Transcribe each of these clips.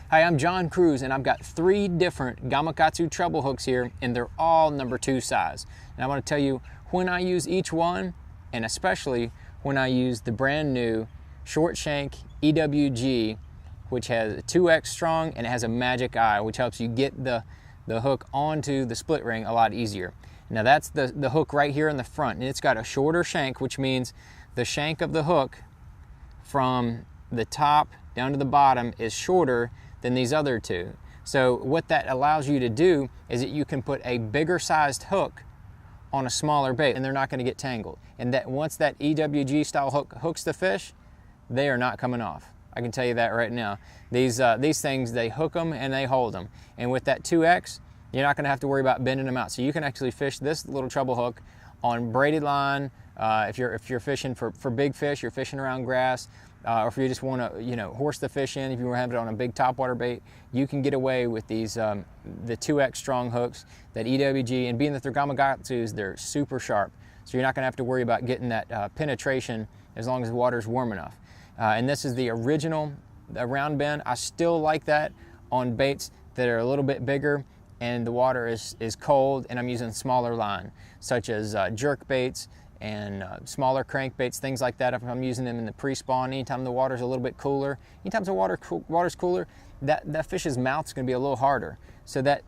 Hi, I'm John Cruz, and I've got 3 different Gamakatsu treble hooks here, and they're all number 2 size. And I want to tell you when I use each one, and especially when I use the brand new short shank EWG, which has a 2X strong and it has a magic eye, which helps you get the hook onto the split ring a lot easier. Now that's the hook right here in the front, and it's got a shorter shank, which means the shank of the hook from the top down to the bottom is shorter than these other 2. So what that allows you to do is that you can put a bigger sized hook on a smaller bait, and they're not going to get tangled. And that once that EWG style hook hooks the fish, they are not coming off. I can tell you that right now. These things, they hook them and they hold them. And with that 2X, you're not going to have to worry about bending them out. So you can actually fish this little treble hook on braided line. If you're fishing for big fish, you're fishing around grass, or if you just want to horse the fish in, if you want to have it on a big topwater bait, you can get away with these the 2X strong hooks, that EWG, and being that they're Gamakatsus, they're super sharp. So you're not going to have to worry about getting that penetration as long as the water's warm enough. And this is the original round bend. I still like that on baits that are a little bit bigger and the water is cold, and I'm using smaller line, such as jerk baits and smaller crankbaits, things like that. If I'm using them in the pre-spawn, anytime the water's a little bit cooler, anytime the water's cooler, that fish's mouth's going to be a little harder. So that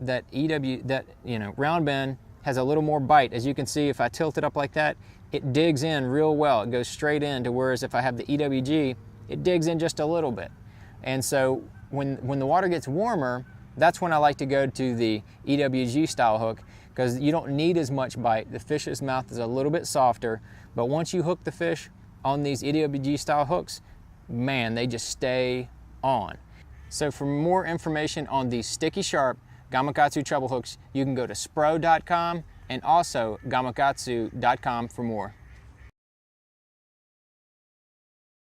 round bend has a little more bite. As you can see, if I tilt it up like that, it digs in real well. It goes straight in, to whereas if I have the EWG, it digs in just a little bit. And so when the water gets warmer, that's when I like to go to the EWG style hook, because you don't need as much bite. The fish's mouth is a little bit softer, but once you hook the fish on these EWG style hooks, man, they just stay on. So for more information on these sticky sharp Gamakatsu treble hooks, you can go to spro.com and also gamakatsu.com for more.